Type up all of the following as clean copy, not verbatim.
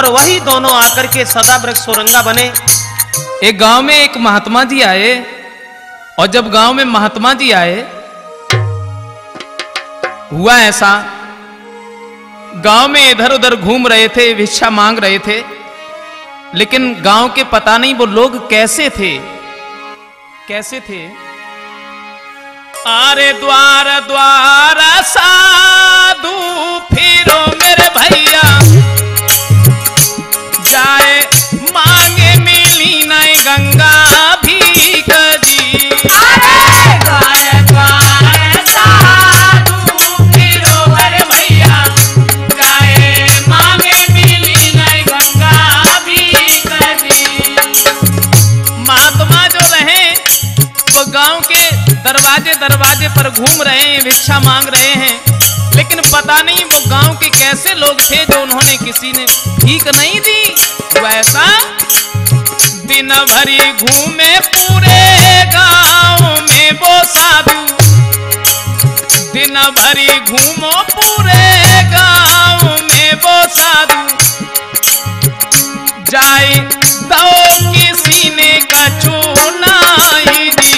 और वही दोनों आकर के सदा वृक्ष सोरंगा बने। एक गांव में एक महात्मा जी आए, और जब गांव में महात्मा जी आए, हुआ ऐसा, गांव में इधर उधर घूम रहे थे, भिक्षा मांग रहे थे, लेकिन गांव के पता नहीं वो लोग कैसे थे, कैसे थे। अरे द्वार द्वार साधु फिरो मेरे भैया, जाए मांगे मिली नहीं गंगा भीख जी। अरे द्वार द्वार साधु फिरो मेरे भैया, जाए मांगे मिली नहीं गंगा भीख जी। महात्मा जो रहे वो गांव के दरवाजे दरवाजे पर घूम रहे हैं, भिक्षा मांग रहे हैं, लेकिन पता नहीं वो गांव के कैसे लोग थे जो उन्होंने किसी ने भीख नहीं दी। वैसा दिन भरी घूमे पूरे गांव में वो साधु, दिन भरी घूमो पूरे गांव में वो साधु, जाए तो किसी ने कछु नहीं दी।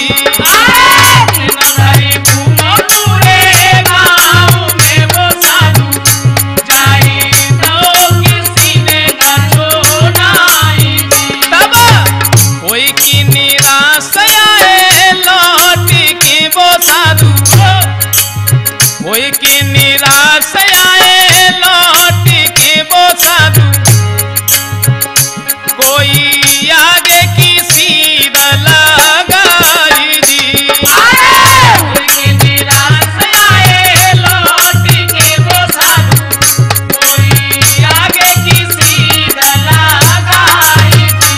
कोई की निराश आए लौट के वो साधु, कोई आगे की सीध लगाई दी। कोई की निराश आए लौट के वो साधु, कोई आगे की सीध लगाई दी।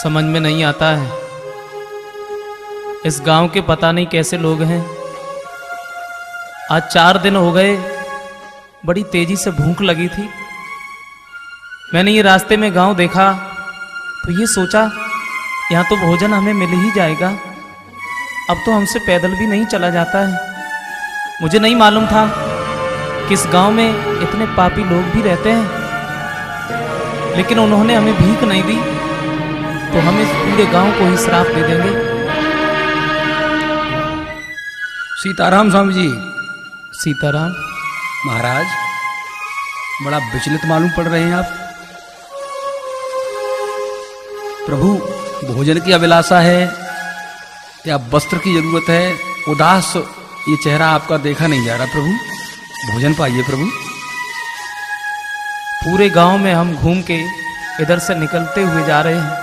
समझ में नहीं आता है, इस गांव के पता नहीं कैसे लोग हैं। आज 4 दिन हो गए, बड़ी तेजी से भूख लगी थी। मैंने ये रास्ते में गांव देखा तो ये सोचा यहाँ तो भोजन हमें मिल ही जाएगा, अब तो हमसे पैदल भी नहीं चला जाता है। मुझे नहीं मालूम था कि इस गांव में इतने पापी लोग भी रहते हैं, लेकिन उन्होंने हमें भीख नहीं दी तो हम इस पूरे गांव को ही श्राप दे देंगे। सीताराम स्वामी जी। सीताराम। महाराज, बड़ा विचलित मालूम पड़ रहे हैं आप। प्रभु, भोजन की अभिलाषा है या वस्त्र की जरूरत है? उदास ये चेहरा आपका देखा नहीं जा रहा। प्रभु, भोजन पाइए प्रभु। पूरे गांव में हम घूम के इधर से निकलते हुए जा रहे हैं,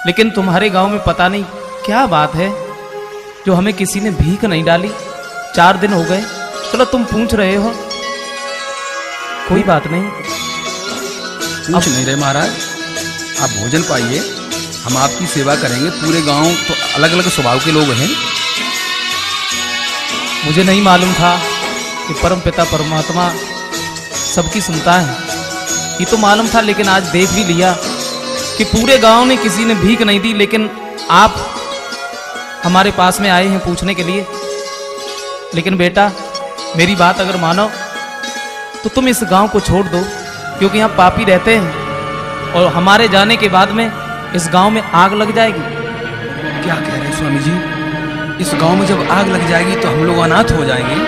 लेकिन तुम्हारे गांव में पता नहीं क्या बात है जो हमें किसी ने भीख नहीं डाली। 4 दिन हो गए। चलो तुम पूछ रहे हो, कोई बात नहीं। पूछ नहीं रहे महाराज, आप भोजन पाइए, हम आपकी सेवा करेंगे। पूरे गांव तो अलग अलग स्वभाव के लोग हैं। मुझे नहीं मालूम था कि परम पिता परमात्मा सबकी सुनता है। ये तो मालूम था, लेकिन आज देख भी लिया कि पूरे गांव में किसी ने भीख नहीं दी, लेकिन आप हमारे पास में आए हैं पूछने के लिए। लेकिन बेटा, मेरी बात अगर मानो तो तुम इस गांव को छोड़ दो, क्योंकि यहाँ पापी रहते हैं और हमारे जाने के बाद में इस गांव में आग लग जाएगी। क्या कह रहे हैं स्वामी जी? इस गांव में जब आग लग जाएगी तो हम लोग अनाथ हो जाएंगे।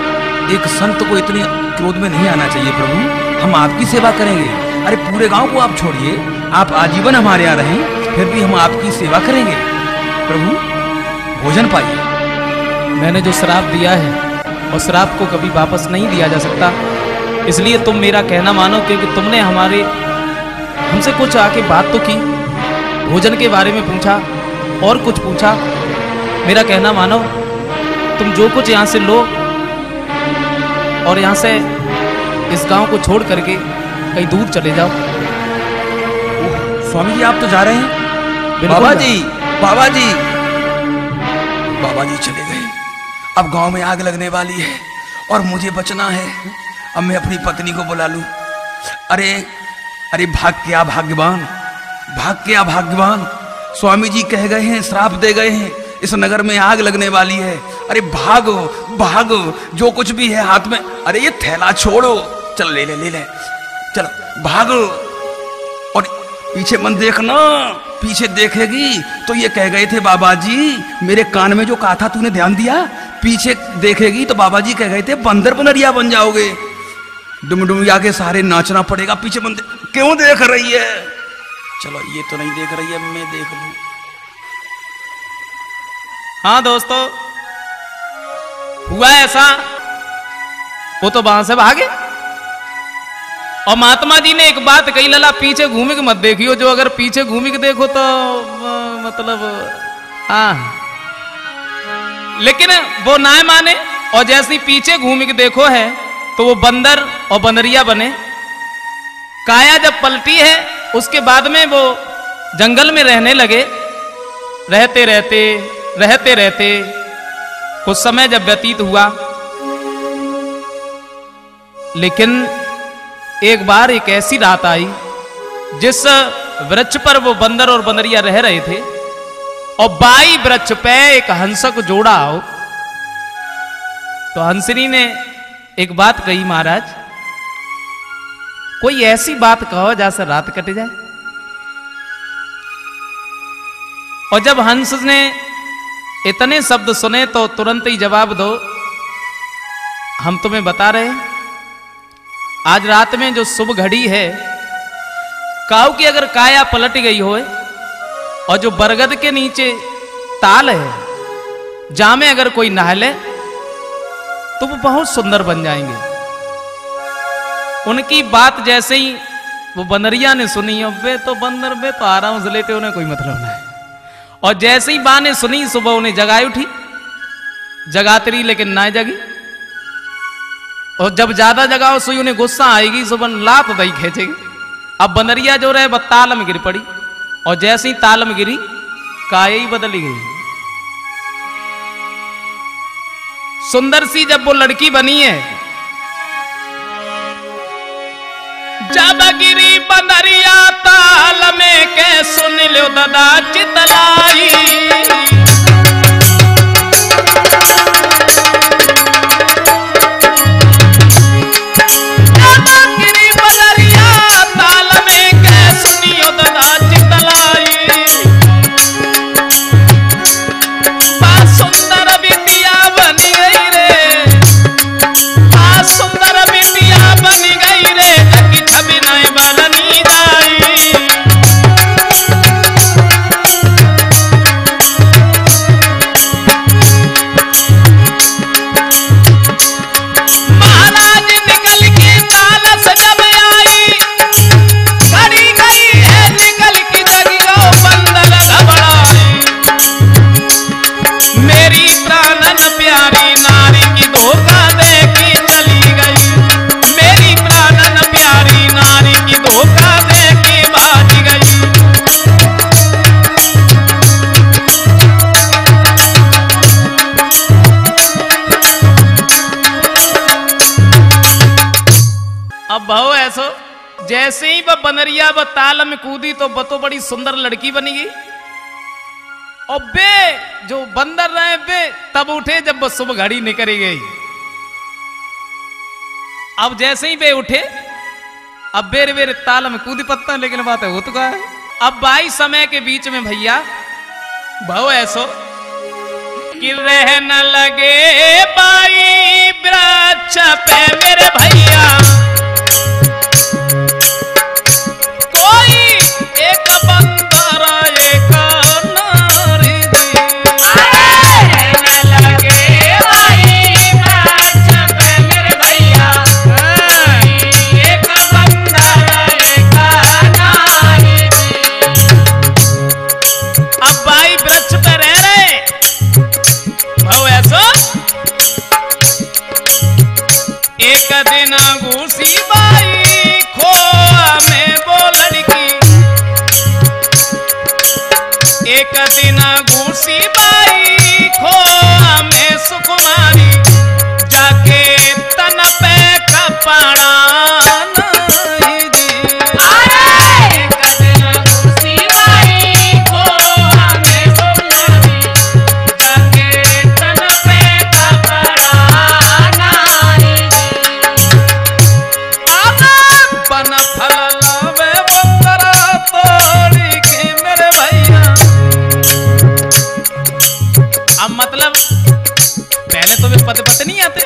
एक संत को इतने क्रोध में नहीं आना चाहिए प्रभु। हम आपकी सेवा करेंगे। अरे पूरे गांव को आप छोड़िए, आप आजीवन हमारे यहाँ रहें, फिर भी हम आपकी सेवा करेंगे। प्रभु, भोजन पाइए। मैंने जो श्राप दिया है और श्राप को कभी वापस नहीं दिया जा सकता, इसलिए तुम मेरा कहना मानो, क्योंकि तुमने हमसे कुछ आके बात तो की, भोजन के बारे में पूछा और कुछ पूछा। मेरा कहना मानो, तुम जो कुछ यहाँ से लो और यहाँ से इस गांव को छोड़ करके कहीं दूर चले जाओ। स्वामी जी, आप तो जा रहे हैं। बाबा जी, बाबा जी चले गए। अब गांव में आग लगने वाली है और मुझे बचना है। अब मैं अपनी पत्नी को बुला लूं। अरे अरे भाग क्या भाग्यवान, स्वामी जी कह गए हैं, श्राप दे गए हैं, इस नगर में आग लगने वाली है। अरे भागो, जो कुछ भी है हाथ में। अरे ये थैला छोड़ो, चल ले ले, चल भागो। और पीछे मन देखना, पीछे देखेगी तो ये कह गए थे बाबा जी, मेरे कान में जो कहा था तूने ध्यान दिया? पीछे देखेगी तो बाबा जी कह गए थे बंदर बनरिया बन जाओगे। डुमडुमिया के सहारे नाचना पड़ेगा। पीछे मन क्यों देख रही है? चलो ये तो नहीं देख रही है, मैं देख लूं। हाँ दोस्तों, हुआ ऐसा, वो तो वहां से भागे। और महात्मा जी ने एक बात कही, लला पीछे घूमी के मत देखियो, जो अगर पीछे घूमी के देखो तो मतलब हाँ, लेकिन वो ना माने। और जैसे पीछे घूमी के देखो है तो वो बंदर और बंदरिया बने। काया जब पलटी है उसके बाद में वो जंगल में रहने लगे। रहते रहते कुछ समय जब व्यतीत हुआ, लेकिन एक बार एक ऐसी रात आई जिस वृक्ष पर वो बंदर और बंदरिया रह रहे थे और बाई वृक्ष पे एक हंसक जोड़ा आओ। तो हंसनी ने एक बात कही, महाराज कोई ऐसी बात कहो जैसे रात कट जाए। और जब हंस ने इतने शब्द सुने तो तुरंत ही जवाब दो, हम तुम्हें बता रहे हैं आज रात में जो शुभ घड़ी है, काऊ की अगर काया पलट गई हो और जो बरगद के नीचे ताल है, जा में अगर कोई नहा ले तो वो बहुत सुंदर बन जाएंगे। उनकी बात जैसे ही वो बंदरिया ने सुनी, वे तो बंदर वे तो आराम से लेटे, उन्हें कोई मतलब नहीं। और जैसे ही बा ने सुनी, सुबह उन्हें जगाई उठी, जगाती रही लेकिन ना जगी। और जब ज्यादा जगाओ सोई उन्हें गुस्सा आएगी, सुबह लात दही खींचेगी। अब बंदरिया जो रहे वह ताल में गिर पड़ी और जैसे ही ताल में गिरी काया ही बदली गई। सुंदर सी जब वो लड़की बनी है, जब गिरी बंदरिया ताल में के सुन लो दादा चितलाई। जब गिरी बंदरिया ताल में के सुनियो दादा चितलाई। बा सुंदर बिटिया बनी गई रे, बा सुंदर बिटिया बनी गई रे, छवि नहीं बदली जाई। महाराज निकल के ताल से जब आई, खड़ी गई है निकल की जगियो बंदर घबराई। मेरी प्राणन प्यारी नारी की धोखा दे के चली गई, मेरी प्राणन प्यारी नारी की धोखा दे के भाग गई। अब भाव ऐसो, जैसे ही वह बनरिया वह ताल में कूदी तो वह तो बड़ी सुंदर लड़की बनी गई। और बे जो बंदर रहे बे तब उठे जब वह सुबह घड़ी निकली गई। अब जैसे ही वे उठे, अब बेरे बेरे ताल में कूदी पत्ता, लेकिन बात है हो तो है। अब 22 समय के बीच में भैया भाव ऐसो कि रह न लगे बाई वृक्ष पे मेरे भैया, कोई एक बंदर एक नारी दी। न लगे भाई वृक्ष पे मेरे भैया, एक बंदर एक नारी दी। अब बाई वृक्ष पे रह रहे भाव ऐसो, एक दिन घूस एक दिन घूसी बाई खोआ में सुकुमारी, जाके तन पे कपड़ा नहीं दी। एक दिन घुसी बाई खोआ में सुकुमारी, जाके तन पे कपड़ा नाई दी। बन फल लावे बंदरा तोड़ी के मेरे भैया। अब मतलब पहले तो वे पते पते नहीं आते।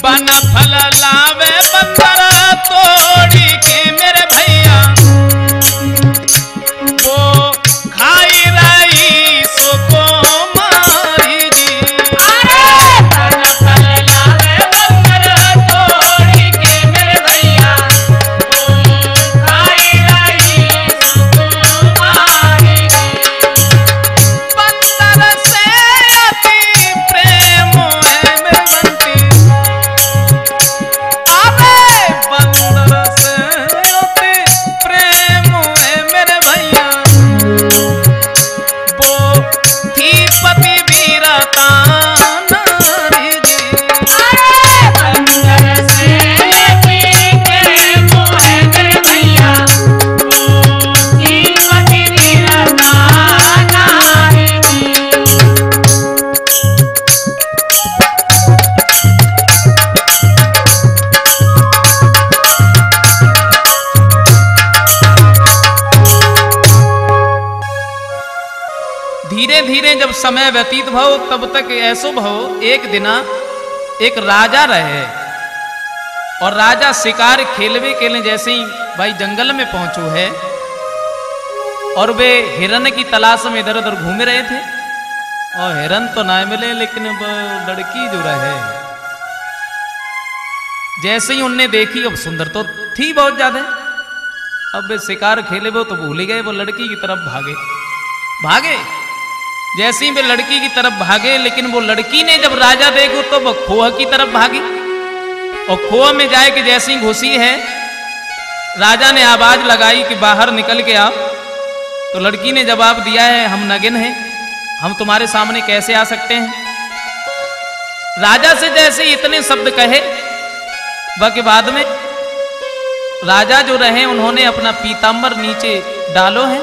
बन फल लावे बंदरा तोड़ी के मेरे भैया, वो खाई रही सुको मारी जी। बन फल लावे बंदर तोड़ी के मेरे भैया, वो खाई रही सुकुमारी दी। बंदर से अति प्रेम है मेरे बंटी। अबे बंदर से अति प्रेम है मेरे भैया, वो थी पति वीरता नारी जी। बंदर से अति प्रेम है मेरे भैया, वो थी पति वीरता नारी दी। धीरे धीरे जब समय व्यतीत भव तब तक ऐसो भव एक दिना एक राजा रहे, और राजा शिकार खेलवे के लिए जैसे ही भाई जंगल में पहुंचो है, और वे हिरन की तलाश में इधर उधर घूम रहे थे, और हिरन तो ना मिले लेकिन वो लड़की जो रहे जैसे ही उनने देखी, अब सुंदर तो थी बहुत ज्यादा, अब वे शिकार खेले वो तो भूल ही गए, वो लड़की की तरफ भागे। जैसे ही वे लड़की की तरफ भागे, लेकिन वो लड़की ने जब राजा देखो तो वो खोह की तरफ भागी, और खोह में जाए कि जैसे ही घुसी है, राजा ने आवाज लगाई कि बाहर निकल के आओ। तो लड़की ने जवाब दिया है, हम नगिन हैं, हम तुम्हारे सामने कैसे आ सकते हैं। राजा से जैसे इतने शब्द कहे, बाकी बाद में राजा जो रहे उन्होंने अपना पीताम्बर नीचे डालो है,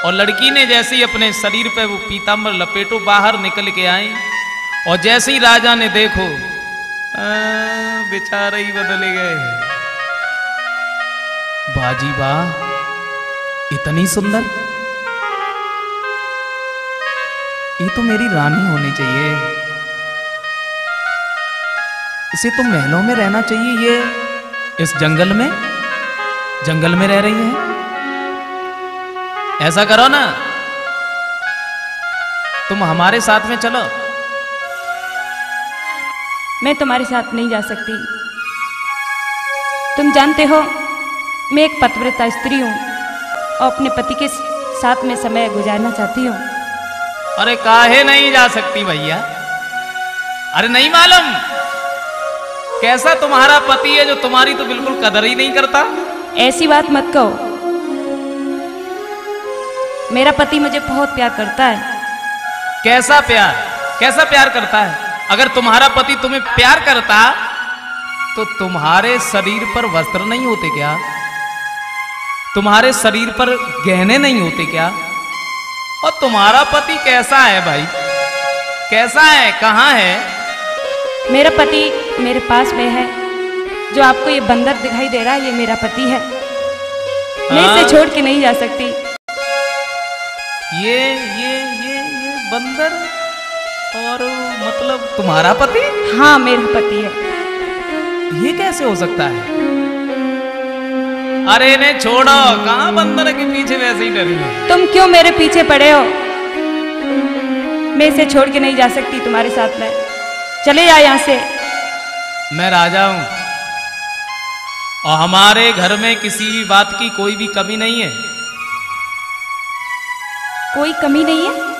और लड़की ने जैसे ही अपने शरीर पे वो पीताम्बर लपेटो, बाहर निकल के आई, और जैसे ही राजा ने देखो बेचारे ही बदले गए। बाजी वाह, इतनी सुंदर, ये तो मेरी रानी होनी चाहिए, इसे तो महलों में रहना चाहिए, ये इस जंगल में रह रही है। ऐसा करो ना, तुम हमारे साथ में चलो। मैं तुम्हारे साथ नहीं जा सकती। तुम जानते हो मैं एक पतिव्रता स्त्री हूँ और अपने पति के साथ में समय गुजारना चाहती हूँ। अरे काहे नहीं जा सकती भैया? अरे नहीं मालूम कैसा तुम्हारा पति है जो तुम्हारी तो बिल्कुल कदर ही नहीं करता? ऐसी बात मत कहो, मेरा पति मुझे बहुत प्यार करता है। कैसा प्यार करता है? अगर तुम्हारा पति तुम्हें प्यार करता तो तुम्हारे शरीर पर वस्त्र नहीं होते क्या? तुम्हारे शरीर पर गहने नहीं होते क्या? और तुम्हारा पति कैसा है भाई? कैसा है? कहाँ है? मेरा पति मेरे पास में है। जो आपको ये बंदर दिखाई दे रहा है, ये मेरा पति है। मैं इसे छोड़ के नहीं जा सकती। ये बंदर और मतलब तुम्हारा पति? हाँ, मेरा पति है। ये कैसे हो सकता है? अरे इन्हें छोड़ो, कहाँ बंदर के पीछे वैसे ही डरी है। तुम क्यों मेरे पीछे पड़े हो? मैं इसे छोड़ के नहीं जा सकती तुम्हारे साथ में। चले जा यहाँ से। मैं राजा हूं और हमारे घर में किसी भी बात की कोई भी कमी नहीं है। कोई कमी नहीं है?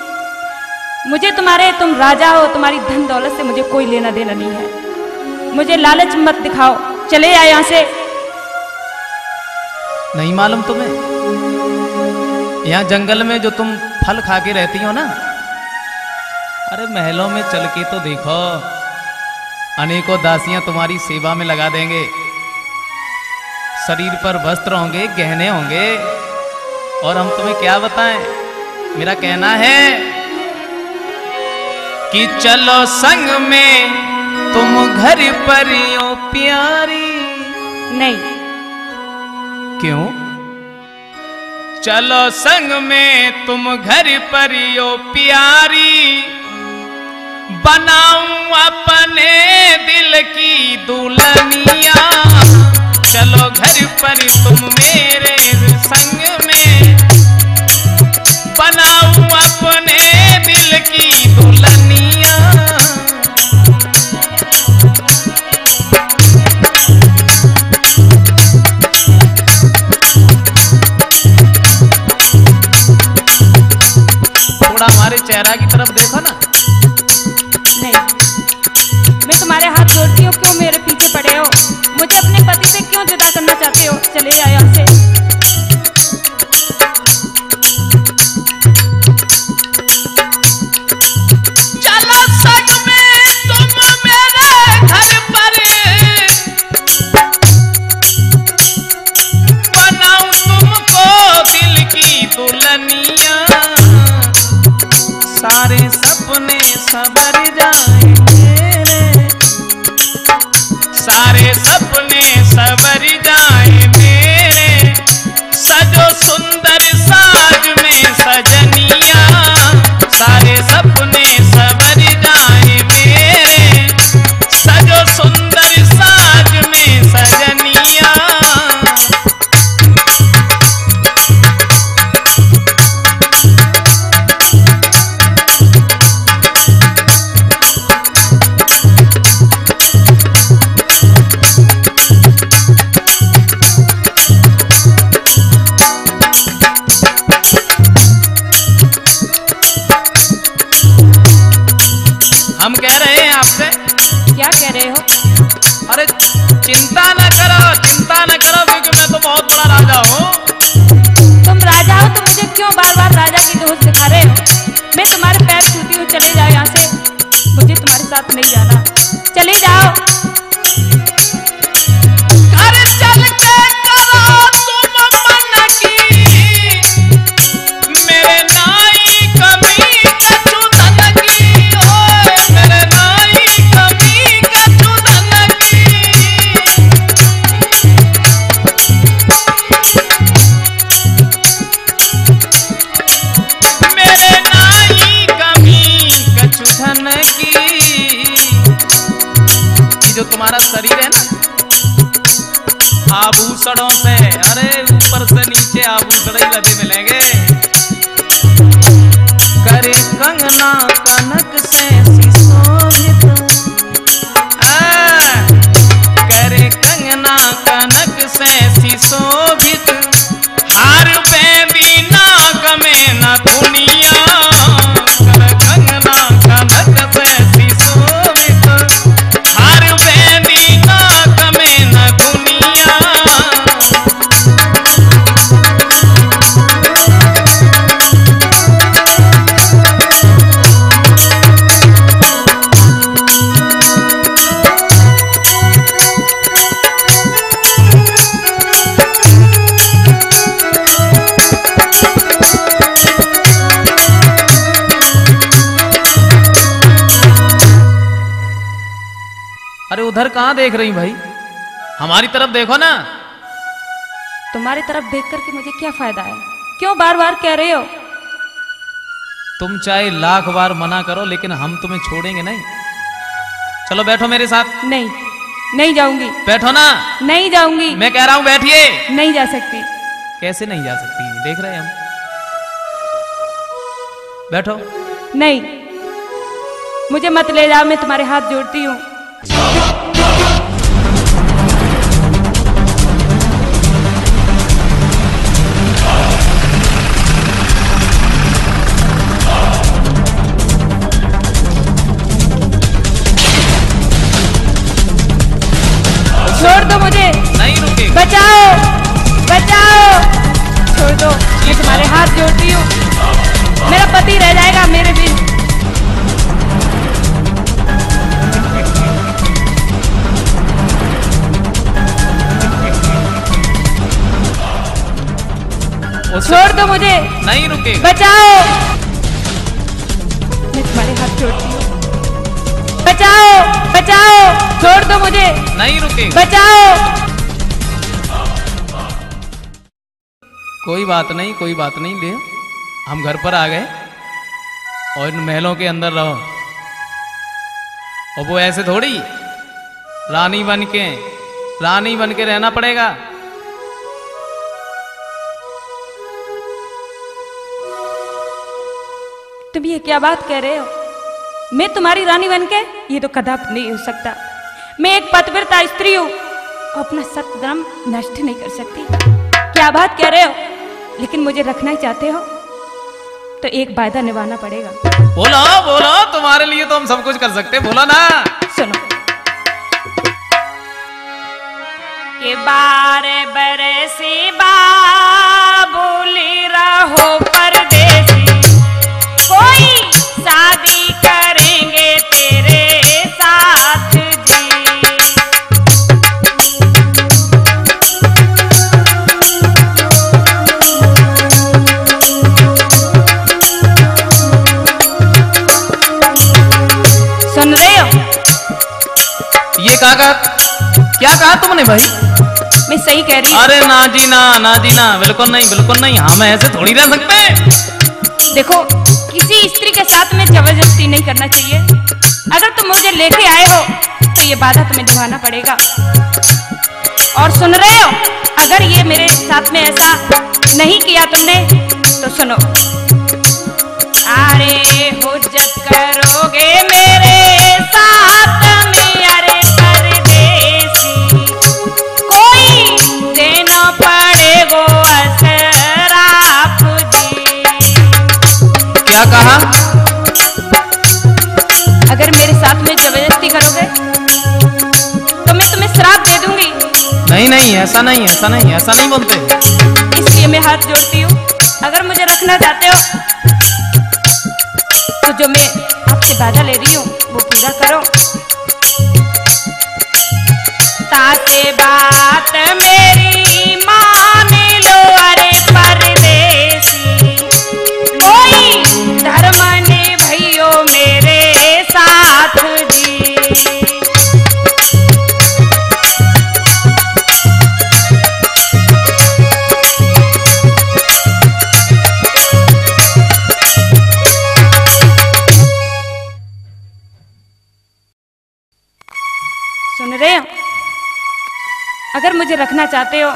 तुम राजा हो, तुम्हारी धन दौलत से मुझे कोई लेना देना नहीं है। मुझे लालच मत दिखाओ, चले आ यहाँ से। नहीं मालूम तुम्हें? यहाँ जंगल में जो तुम फल खा के रहती हो ना, अरे महलों में चल के तो देखो, अनेकों दासियां तुम्हारी सेवा में लगा देंगे। शरीर पर वस्त्र होंगे, गहने होंगे, और हम तुम्हें क्या बताएं। मेरा कहना है कि चलो संग में तुम घर पर यो प्यारी। नहीं। क्यों? चलो संग में तुम घर पर यो प्यारी, बनाऊं अपने दिल की दुल्हनिया। चलो घर पर तुम मेरे संग में, बनाऊं अपने दिल की दुल्हनिया। थोड़ा हमारे चेहरा की तरफ देखो ना। नहीं, मैं तुम्हारे हाथ जोड़ती हूँ, क्यों मेरे पीछे पड़े हो? मुझे अपने पति से क्यों जुदा करना चाहते हो? चले जाओ यहाँ से। चलो संग में तुम मेरे घर पर, बनाऊं तुमको दिल की दुल्हनिया। सारे सपने सवर जाए मेरे, सारे सपने सवर जाए मेरे, सजो सुंदर साज में सजनिया। सारे सपने सवर जाए मेरे, सजो सुंदर साज में सजनिया। हम कह रहे हैं आपसे। क्या कह रहे हो? अरे चिंता न करो, क्योंकि मैं तो बहुत बड़ा राजा हूँ। तुम राजा हो तो मुझे क्यों बार बार राजा की धौंस दिखा रहे हो? मैं तुम्हारे पैर छूती हूँ, चले जाओ यहाँ से। मुझे तुम्हारे साथ नहीं जाना, चले जाओ। अरे चल के करो तुम मन की, मेरे नाई कमी कचुदन की। ओए मेरे नाई कमी कचुदन की। मेरे नाई कमी कचुदन की। ये जो तुम्हारा शरीर है ना, आभूषणों से, अरे ऊपर से नीचे आभूषण ही लदे मिलेंगे। करे कंगना कनक से सुशोभित, करे कंगना कनक से सुशोभित, हार बेबी नाक में नथुनिया। कर कंगना कनक से सुशोभित, हार बेबी नाक में नथुनिया। अरे उधर कहाँ देख रही भाई? हमारी तरफ देखो ना। तुम्हारी तरफ देख करके मुझे क्या फायदा है? क्यों बार बार कह रहे हो? तुम चाहे लाख बार मना करो, लेकिन हम तुम्हें छोड़ेंगे नहीं। चलो बैठो मेरे साथ। नहीं, नहीं जाऊंगी। बैठो ना। नहीं जाऊंगी। मैं कह रहा हूं बैठिए। नहीं जा सकती। कैसे नहीं जा सकती? देख रहे हैं हम। बैठो। नहीं, मुझे मत ले जाओ, मैं तुम्हारे हाथ जोड़ती हूँ। छोड़ दो मुझे। नहीं रुके। बचाओ, बचाओ। पति रह जाएगा मेरे बिन। छोड़ दो मुझे, नहीं रुकेगा। बचाओ, मैं तुम्हारे हाथ जोड़ती हूँ। बचाओ, बचाओ, छोड़ दो मुझे, नहीं रुकेगा। बचाओ। कोई बात नहीं, कोई बात नहीं, ले हम घर पर आ गए और इन महलों के अंदर रहो। और वो ऐसे थोड़ी रानी बन के रहना पड़ेगा। तुम ये क्या बात कह रहे हो? मैं तुम्हारी रानी बनके? ये तो कदापि नहीं हो सकता। मैं एक पतिव्रता स्त्री हूँ, अपना सत्य धर्म नष्ट नहीं कर सकती। क्या बात कह रहे हो? लेकिन मुझे रखना ही चाहते हो तो एक वायदा निभाना पड़ेगा। बोलो बोलो, तुम्हारे लिए तो हम सब कुछ कर सकते, बोलो ना। सुनो के बारे बरसी बोली रहो परदेसी, कोई शादी करेंगे तेरे साथ जी। सुन रहे हो? ये कहा, क्या कहा तुमने भाई? मैं सही कह रही हूँ। अरे ना जी ना, ना जी ना, बिल्कुल नहीं, बिल्कुल नहीं। हम ऐसे थोड़ी रह सकते। देखो, किसी स्त्री के साथ में जबरदस्ती नहीं करना चाहिए। अगर तुम मुझे लेके आए हो तो ये वादा तुम्हें निभाना पड़ेगा। और सुन रहे हो, अगर ये मेरे साथ में ऐसा नहीं किया तुमने तो सुनो, अरे हुज्जत करोगे मेरे साथ में, अरे परदेसी, कोई देना पड़ेगो असराफ जी। क्या कहा? अगर मेरे साथ में जबरदस्ती करोगे तो मैं तुम्हें श्राप दे दूंगी। नहीं नहीं, ऐसा नहीं, ऐसा नहीं, ऐसा नहीं बोलते। इसलिए मैं हाथ जोड़ती हूँ, अगर मुझे रखना चाहते हो तो जो मैं आपसे वादा ले रही हूँ वो पूरा करो। ताते बात मेरी मान लो, अरे परदेसी, कोई धर्म निभाइयो मेरे साथ जी। सुन रहे हो? अगर मुझे रखना चाहते हो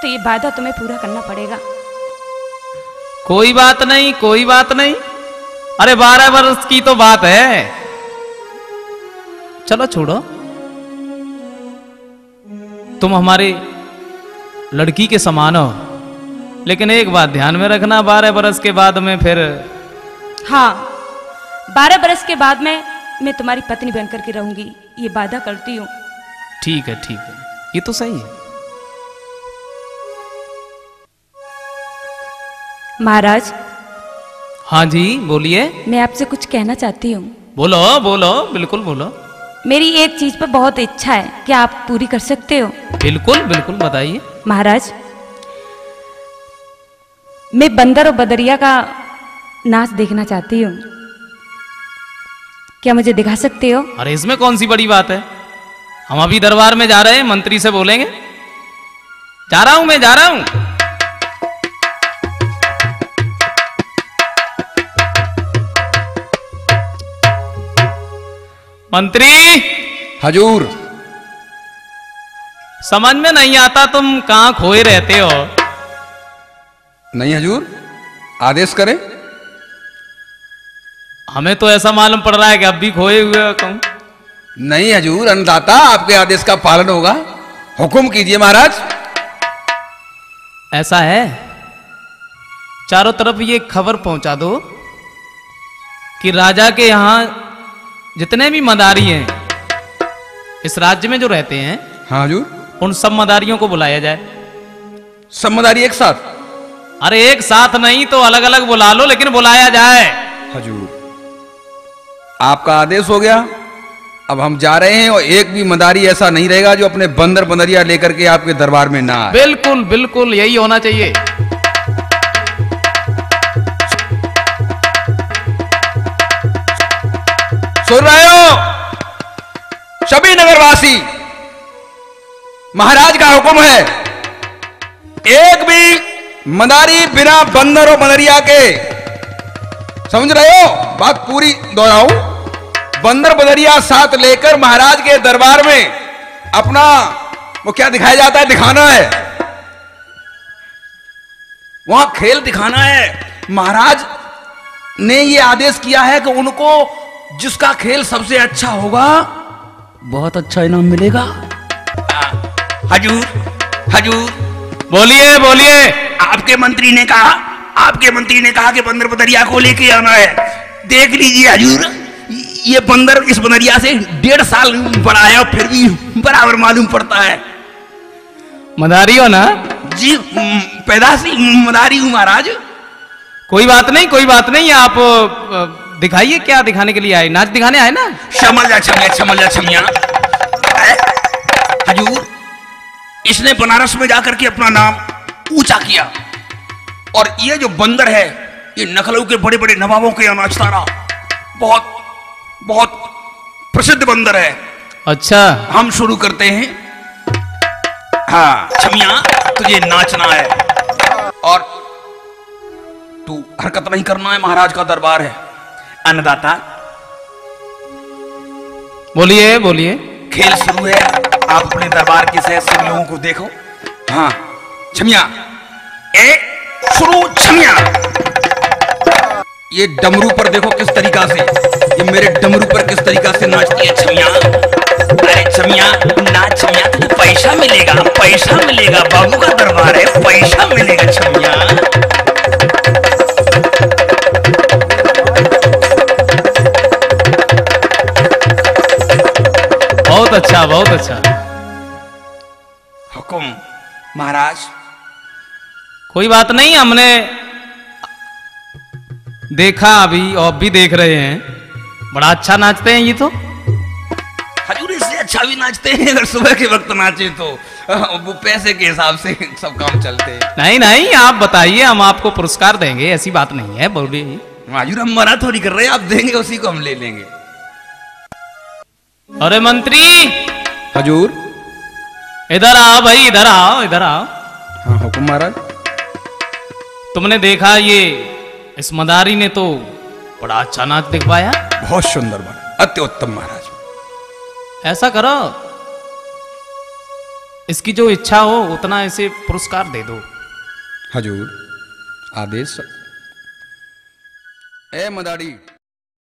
तो ये वादा तुम्हें पूरा करना पड़ेगा। कोई बात नहीं, कोई बात नहीं। अरे 12 वर्ष की तो बात है, चलो छोड़ो। तुम हमारी लड़की के समान हो, लेकिन एक बात ध्यान में रखना, 12 वर्ष के बाद में फिर। हाँ, 12 बरस के बाद में मैं तुम्हारी पत्नी बनकर के रहूंगी, ये वादा करती हूँ। ठीक है, ठीक है, ये तो सही है। महाराज। हाँ जी, बोलिए। मैं आपसे कुछ कहना चाहती हूँ। बोलो बोलो, बिल्कुल बोलो। मेरी एक चीज पर बहुत इच्छा है, क्या आप पूरी कर सकते हो? बिल्कुल बिल्कुल, बताइए। महाराज, मैं बंदर और बदरिया का नाच देखना चाहती हूँ, क्या मुझे दिखा सकते हो? अरे इसमें कौन सी बड़ी बात है, हम अभी दरबार में जा रहे हैं, मंत्री से बोलेंगे। जा रहा हूं, मैं जा रहा हूं। मंत्री। हजूर। समझ में नहीं आता तुम कहां खोए रहते हो। नहीं हजूर, आदेश करें। हमें तो ऐसा मालूम पड़ रहा है कि अब भी खोए हुए हो तुम। नहीं हजूर, अन्नदाता, आपके आदेश का पालन होगा। हुक्म कीजिए महाराज। ऐसा है, चारों तरफ ये खबर पहुंचा दो कि राजा के यहां जितने भी मदारी हैं इस राज्य में जो रहते हैं, हाँ हजूर, उन सब मदारियों को बुलाया जाए। सब मदारी एक साथ? अरे एक साथ नहीं तो अलग अलग बुला लो, लेकिन बुलाया जाए। हजूर, आपका आदेश हो गया, अब हम जा रहे हैं, और एक भी मदारी ऐसा नहीं रहेगा जो अपने बंदर बंदरिया लेकर के आपके दरबार में ना आए। बिल्कुल बिल्कुल यही होना चाहिए। सुन रहे हो सभी नगरवासी, महाराज का हुक्म है, एक भी मदारी बिना बंदर और बंदरिया के, समझ रहे हो, बात पूरी दोहराऊं, बंदर बंदरिया साथ लेकर महाराज के दरबार में अपना वो क्या दिखाया जाता है, दिखाना है, वहां खेल दिखाना है। महाराज ने ये आदेश किया है कि उनको जिसका खेल सबसे अच्छा होगा बहुत अच्छा इनाम मिलेगा। हजूर, हजूर, बोलिए बोलिए। आपके मंत्री ने कहा कि बंदर बदरिया को लेके आना है। देख लीजिए हजूर, ये बंदर इस बंदरिया से 1.5 साल बड़ा है और फिर भी बराबर मालूम पड़ता है। मदारी हो ना? जी, पैदाशी मदारी हूं महाराज। कोई बात नहीं, कोई बात नहीं, आप दिखाइए, क्या दिखाने के लिए आए? नाच दिखाने आए ना? समझ जा छमिया। हजूर, इसने बनारस में जाकर के अपना नाम ऊंचा किया, और ये जो बंदर है, ये लखनऊ के बड़े बड़े नवाबों के अनाजतारा, बहुत बहुत प्रसिद्ध बंदर है। अच्छा, हम शुरू करते हैं। हाँ छमिया, तुझे नाचना है और तू हरकत नहीं करना है, महाराज का दरबार है। अन्नदाता, बोलिए बोलिए। खेल शुरू है, आप अपने दरबार के सहज से लोगों को देखो। हाँ छमिया, शुरू छमिया। ये डमरू पर देखो किस तरीका से, ये मेरे डमरू पर किस तरीका से नाचती है छमिया। अरे छमिया, नाच छमिया, तुझे पैसा मिलेगा, पैसा मिलेगा, बाबू का दरबार है, पैसा मिलेगा छमिया। बहुत अच्छा, बहुत अच्छा। हुकुम महाराज। कोई बात नहीं, हमने देखा अभी और भी देख रहे हैं, बड़ा अच्छा नाचते हैं ये तो। हजूर, इससे अच्छा भी नाचते हैं, अगर सुबह के वक्त नाचे तो वो पैसे के हिसाब से सब काम चलते हैं। नहीं नहीं, आप बताइए, हम आपको पुरस्कार देंगे, ऐसी बात नहीं है। बोलिए। हजूर, हम मना थोड़ी कर रहे हैं, आप देंगे उसी को हम ले लेंगे। अरे मंत्री, हजूर। इधर आओ भाई, इधर आओ, इधर आओ। हाँ हुकुम महाराज। तुमने देखा ये इस मदारी ने तो बड़ा अच्छा नाच दिखवाया। बहुत सुंदर बना, अति उत्तम महाराज। ऐसा करो, इसकी जो इच्छा हो उतना इसे पुरस्कार दे दो। हजूर, आदेश। ए मदारी,